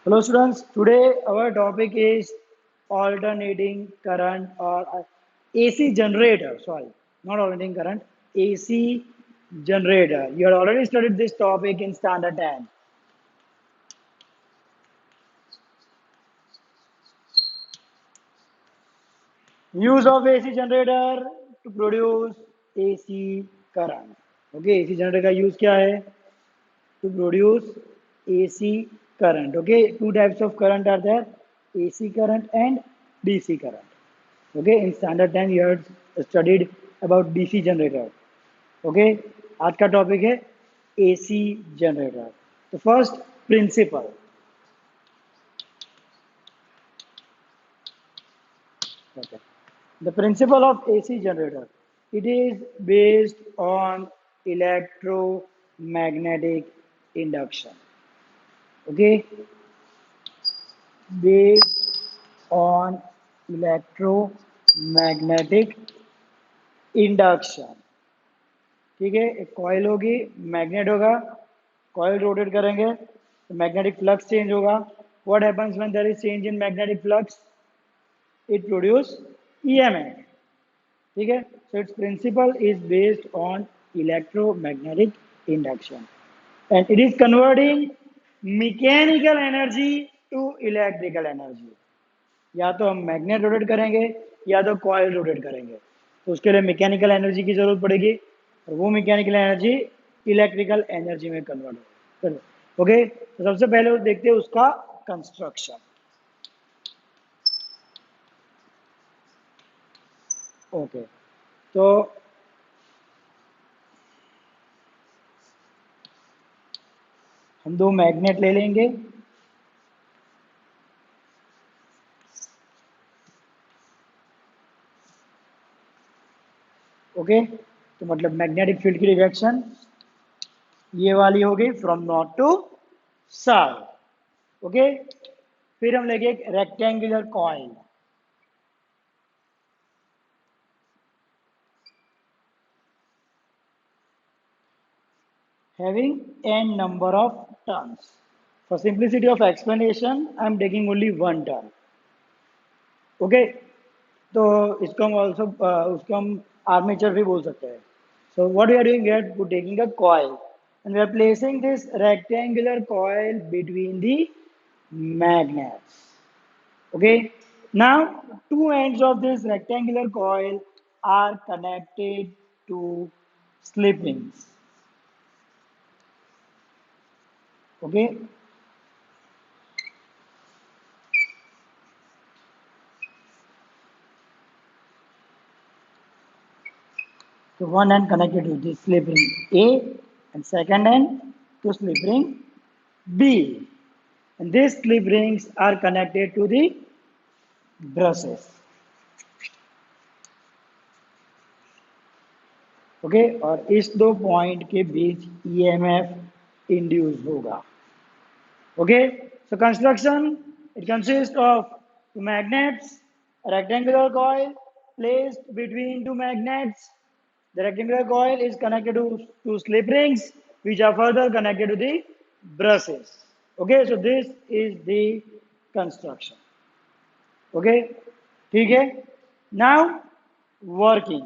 Hello students, today our topic is alternating current or AC generator, sorry, not alternating current, AC generator. You had already studied this topic in standard 10. Use of AC generator to produce AC current. Okay, AC generator का use क्या है? To produce AC current. Okay, two types of current are there, AC current and DC current. Okay, in standard 10 you have studied about DC generator. Okay, आज का topic है AC generator. The first principle. Okay. The principle of AC generator. It is based on electromagnetic induction. Okay, based on electromagnetic induction. ठीक है, एक coil होगी, magnet होगा, coil rotate करेंगे तो मैग्नेटिक फ्लक्स चेंज होगा. What happens when there is change in magnetic flux? It produce EMF. ठीक है, so it's principle is based on electromagnetic induction and it is converting mechanical energy to electrical energy. या तो हम magnet rotate करेंगे या तो coil rotate करेंगे, तो उसके लिए मैकेनिकल एनर्जी की जरूरत पड़ेगी और वो मैकेनिकल एनर्जी इलेक्ट्रिकल एनर्जी में कन्वर्ट होगी. ओके, तो सबसे पहले देखते हैं उसका कंस्ट्रक्शन. ओके, तो हम दो मैग्नेट ले लेंगे. ओके, तो मतलब मैग्नेटिक फील्ड की डायरेक्शन ये वाली हो गई from north to south. Okay, फिर हम लेंगे एक rectangular coil. Having n number of turns. For simplicity of explanation, I am taking only one turn. Okay, तो इसको हम also उसको हम आर्मेचर भी बोल सकते हैं. So what we are doing, we are taking a coil and we are placing this rectangular coil between the magnets. Okay, now two ends of this rectangular coil are connected to slip rings. Okay, so one end connected to this slip ring A and second end to slip ring B. And these slip rings are connected to the brushes. Okay, और इस दो point के बीच EMF induce होगा. Okay, so construction it consist of two magnets, rectangular coil placed between two magnets. The rectangular coil is connected to slip rings, which are further connected to the brushes. Okay, so this is the construction. Okay, ठीक है. Now working.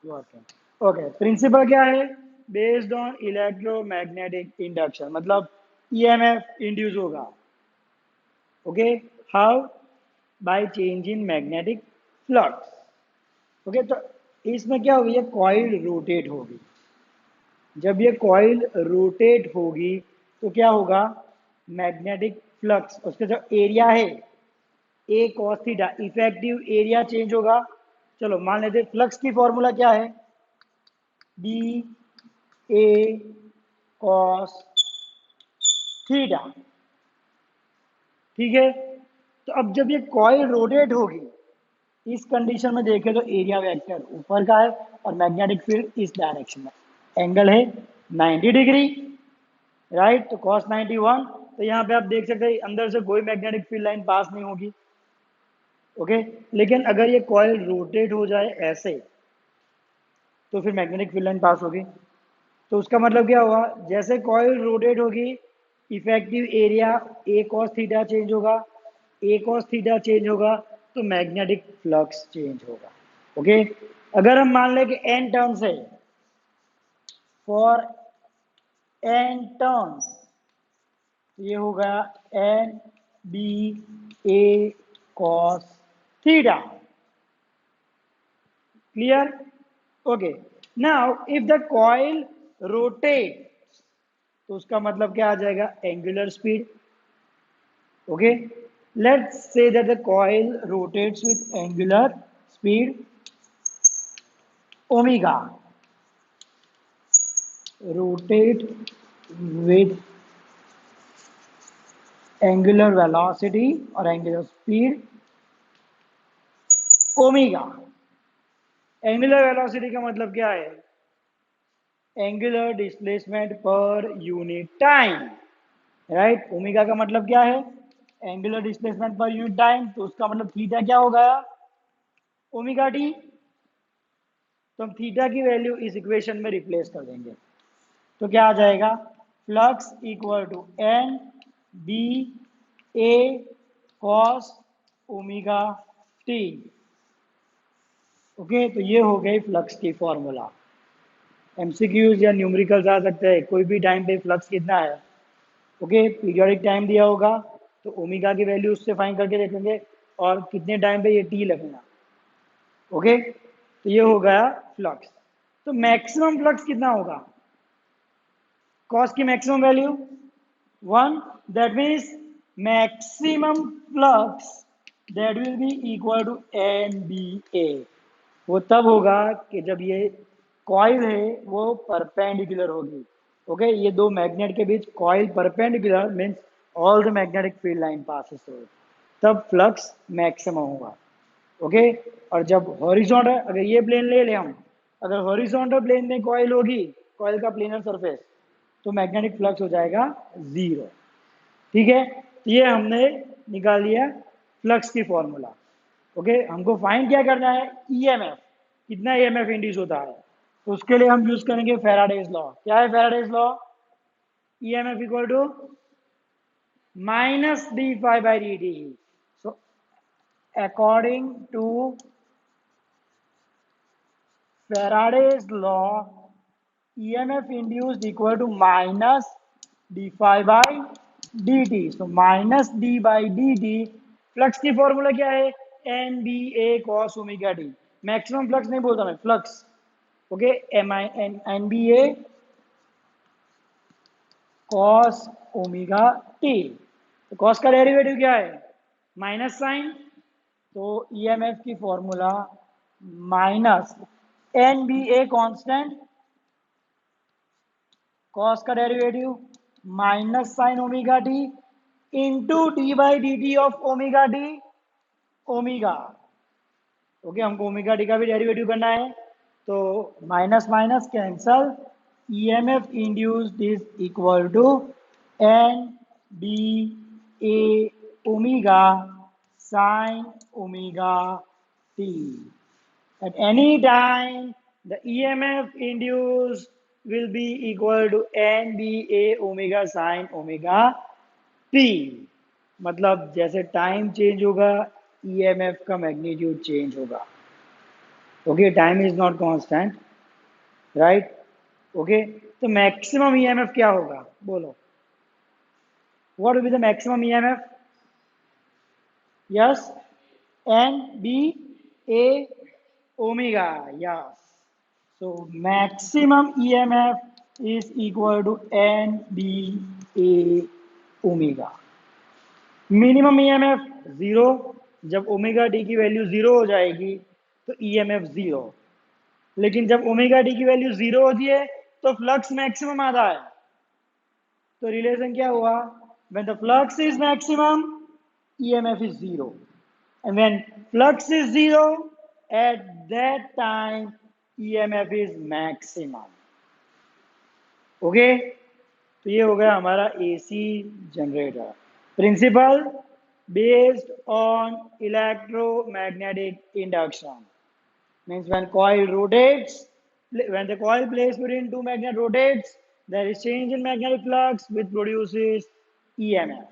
Working. Okay, principle क्या है? Based on electromagnetic induction, मतलब EMF induce होगा. Okay, how? By change in magnetic flux. Okay, तो इसमें क्या होगी? ये कॉइल रोटेट होगी. जब ये कॉइल रोटेट होगी तो क्या होगा? मैग्नेटिक फ्लक्स, उसका जो एरिया है a cos theta, effective area change होगा. चलो मान लेते हैं फ्लक्स की फॉर्मूला क्या है? B A cos theta. ठीक है, तो अब जब ये कॉइल रोटेट होगी, इस कंडीशन में देखें तो एरिया वेक्टर ऊपर का है और मैग्नेटिक फील्ड इस डायरेक्शन में. एंगल है 90 डिग्री, राइट? तो cos 91. तो यहाँ पे आप देख सकते हैं अंदर से कोई मैग्नेटिक फील्ड लाइन पास नहीं होगी. ओके, लेकिन अगर ये कॉइल रोटेट हो जाए ऐसे, तो फिर मैग्नेटिक फील्ड लाइन पास होगी। तो उसका मतलब क्या हुआ, जैसे कॉइल रोटेट होगी effective area A cos theta change होगा, ए कॉस थीटा चेंज होगा तो मैग्नेटिक फ्लक्स चेंज होगा। ओके, अगर हम मान लें कि एन टर्म्स है, फॉर एन टर्म्स ये हो गया N B A cos theta. Clear? Okay, now if the coil rotate तो उसका मतलब क्या आ जाएगा, angular speed. Okay, let's say that the coil rotates with angular speed omega, rotate with angular velocity or angular speed omega. Angular velocity का मतलब क्या है, angular displacement per unit time, right. Omega का मतलब क्या है, angular displacement per unit time, तो उसका मतलब थीटा क्या हो गया, ओमेगा टी। तो हम थीटा की वैल्यू इस इक्वेशन में रिप्लेस कर देंगे, तो क्या आ जाएगा, flux equal to N B A cos omega T. Okay, तो ये हो गई फ्लक्स की फॉर्मूला। एमसीक्यूज या न्यूमेरिकल्स आ सकते हैं, कोई भी टाइम पे फ्लक्स कितना है। ओके, पीरियोडिक टाइम दिया होगा तो ओमेगा की वैल्यू उससे फाइंड करके देखेंगे और कितने टाइम पे ये टी लगेगा। ओके, तो ये हो गया फ्लक्स। तो मैक्सिमम फ्लक्स कितना होगा, कॉस की maximum value 1, that means maximum flux that will be equal to N B A. वो तब होगा कि जब ये कॉइल है वो परपेंडिकुलर होगी। ओके, ये दो मैग्नेट के बीच coil perpendicular means all the magnetic field line passes through, तब फ्लक्स मैक्सिमम होगा। ओके, और जब हॉरिजॉन्टल, अगर ये प्लेन ले ले हम, अगर हॉरिजॉन्टल प्लेन में कॉइल होगी, कॉइल का प्लेनर सरफेस, तो मैग्नेटिक फ्लक्स हो जाएगा 0। ठीक है, तो ये हमने निकाल लिया फ्लक्स की फॉर्मूला। ओके, हमको फाइंड क्या करना है, ईएमएफ, कितना ईएमएफ इंड्यूस होता है। तो उसके लिए हम यूज करेंगे फैराडेज लॉ। क्या है Faraday's law, EMF equal to minus D phi by D T. So according to Faraday's law, EMF induced equal to minus d phi by dt. So minus d by dt, flux की formula क्या है, N B A cos omega t. Maximum flux नहीं बोलता मैं, flux. Okay, M I N N B A cos omega t. तो cos का derivative क्या है, माइनस साइन, तो ईएमएफ की formula minus N B A constant, cos का derivative minus sine omega t into d by D t of omega t, omega. Okay, हमको omega t का भी डेरिवेटिव करना है, तो minus minus cancel, EMF induced is equal to N B A omega sine omega T. At any time, the EMF induced will be equal to NBA omega sin omega t। मतलब जैसे time change होगा EMF का magnitude change होगा। Okay, time is not constant, right. Okay, तो maximum EMF क्या होगा, बोलो, what will be the maximum EMF। Yes, N B A omega, yes. So maximum EMF is equal to NBA omega. Minimum EMF 0, जब omega D की value 0 हो जाएगी तो EMF 0। लेकिन जब ओमेगा डी की वैल्यू 0 होती है तो फ्लक्स मैक्सिमम आता है। तो रिलेशन क्या हुआ, when the flux is maximum EMF is 0, and when flux is 0 at that time EMF is maximum। Okay, तो ये हो गया हमारा AC generator. Principle based on electromagnetic induction means when coil rotates when the coil placed between two magnets rotates, there is change in magnetic flux which produces EMF.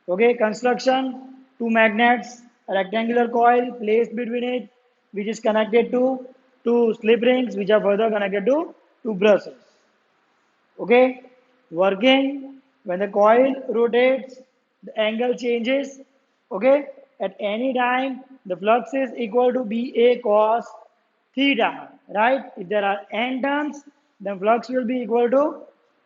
Okay, construction, two magnets, a rectangular coil placed between it, which is connected to two slip rings, which are further connected to two brushes. Okay, working, when the coil rotates, the angle changes. Okay, at any time, the flux is equal to BA cos theta, right? If there are n turns, then flux will be equal to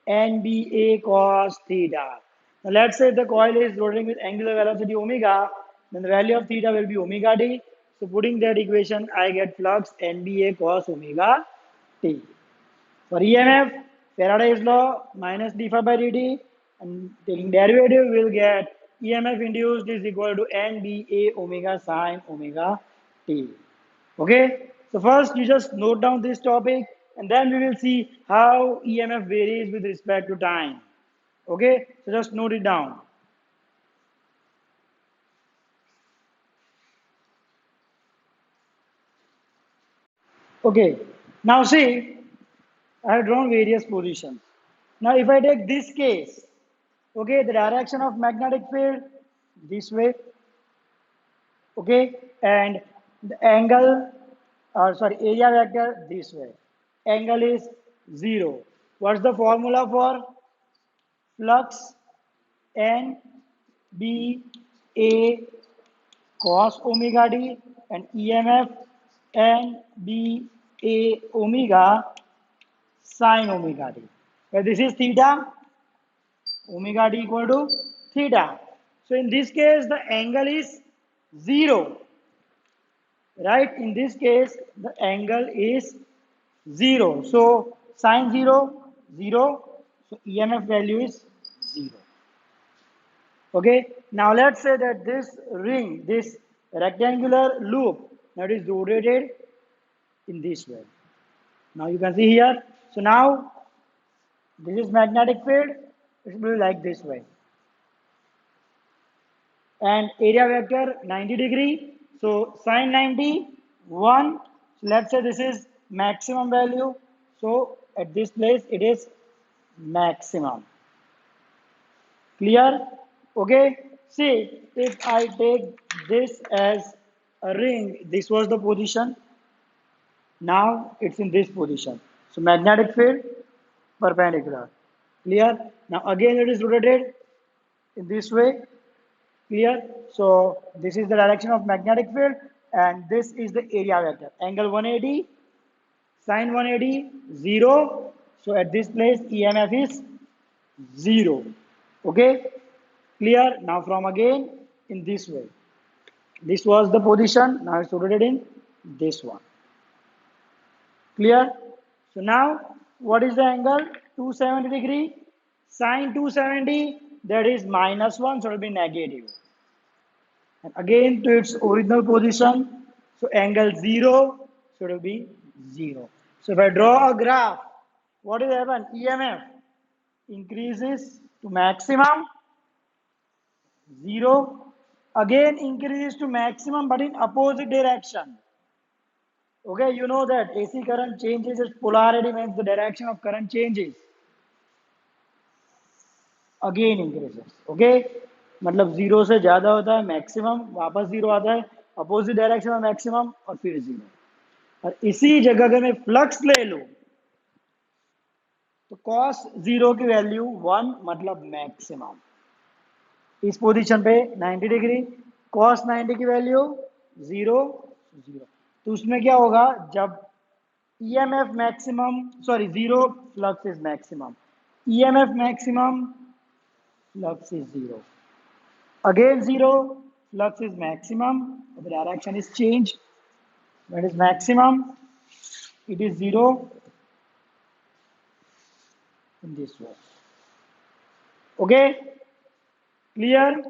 NBA cos theta. Now let's say the coil is rotating with angular velocity omega, then the value of theta will be omega t. So putting that equation, I get flux NBA cos omega t. For EMF, Faraday's law minus d phi by dt, and taking derivative, we'll get EMF induced is equal to NBA omega sine omega t. Okay, so first you just note down this topic, and then we will see how EMF varies with respect to time. Okay, so just note it down. Okay, now see, I have drawn various positions. Now, if I take this case, okay, the direction of magnetic field this way, okay, and the angle, or sorry, area vector this way. Angle is 0. What's the formula for flux? N B A cos omega t, and EMF N B A omega sine omega t. Where this is theta, omega t equal to theta. So in this case, the angle is 0. Right? In this case, the angle is 0. So sine 0, 0. So EMF value is 0. Okay. Now let's say that this ring, this rectangular loop, that is rotated in this way. Now you can see here. So now this is magnetic field. It will be like this way. And area vector 90 degree. So sine 90, 1. So let's say this is maximum value. So at this place it is maximum. Clear? Okay. See, if I take this as a ring, this was the position. Now it's in this position. So magnetic field perpendicular. Clear? Now again it is rotated in this way. Clear? So this is the direction of magnetic field, and this is the area vector. Angle 180, sine 180, 0. So at this place EMF is 0. Okay? Clear? Now from again in this way. This was the position. Now it's rotated in this one. Clear? So now what is the angle? 270 degree. Sine 270, that is minus 1, so it will be negative. And again to its original position. So angle 0, so it will be 0. So if I draw a graph, what will happen? EMF increases to maximum, 0. Again increases to maximum but in opposite direction. Okay, you know that AC current changes its polarity means the direction of current changes. Again increases. Okay, मतलब 0 से ज़्यादा होता है maximum, वापस 0 आता है opposite direction में maximum और फिर 0. और इसी जगह अगर मैं फ्लक्स ले लूँ तो cos 0 की वैल्यू 1 मतलब मैक्सिमम. इस पोजीशन पे 90 डिग्री, cos 90 की वैल्यू 0, 0. तो उसमें क्या होगा जब EMF maximum, sorry 0, flux is maximum, EMF maximum, flux is 0. Again 0, flux is maximum, the direction is changed. When it is maximum, it is 0 in this way. Okay? Clear?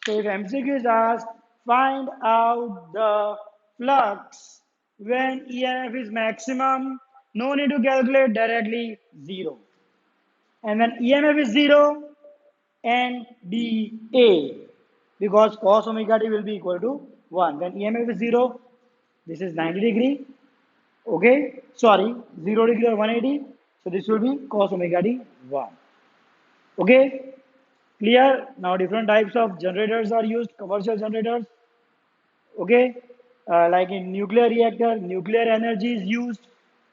So if MCQ is asked, find out the flux when EMF is maximum, no need to calculate directly, 0. And when EMF is 0, NBA, because cos omega t will be equal to 1. When EMF is 0, this is 90 degree. Okay, sorry, 0 degree or 180. So this will be cos omega d 1. Okay, clear? Now different types of generators are used, commercial generators. Okay, like in nuclear reactor, nuclear energy is used,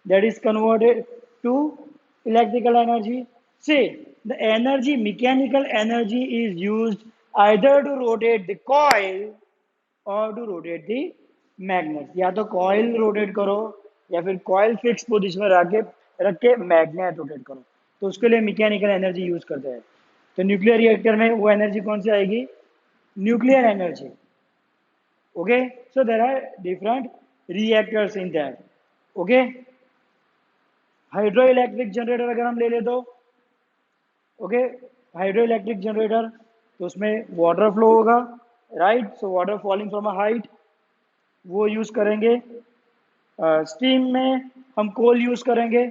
that is converted to electrical energy. Say, the energy, mechanical energy is used either to rotate the coil और to rotate the magnet, या तो coil rotate करो या फिर coil fix position में रख के magnet rotate करो, तो उसके लिए मैकेनिकल एनर्जी यूज करते हैं। तो न्यूक्लियर रिएक्टर में वो एनर्जी कौन सी आएगी? Nuclear energy. Okay, so there are different reactors in that. Okay, hydro electric generator अगर हम ले ले तो ओके, हाइड्रो इलेक्ट्रिक जनरेटर, तो उसमें वाटर फ्लो होगा, right? So water falling from a height, वो यूज करेंगे। स्टीम में हम कोल यूज करेंगे,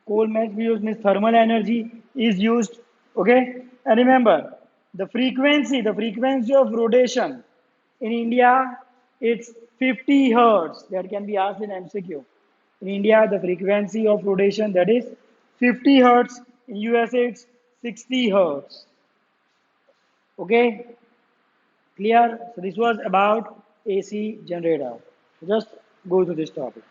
कोल में भी use means thermal energy is used. Okay, and remember the frequency of rotation in India, it's 50 hertz. That can be asked in MCQ. In India, the frequency of rotation, that is 50 hertz. In USA, it's 60 hertz. Okay, clear? So this was about AC generator. Just go to this topic.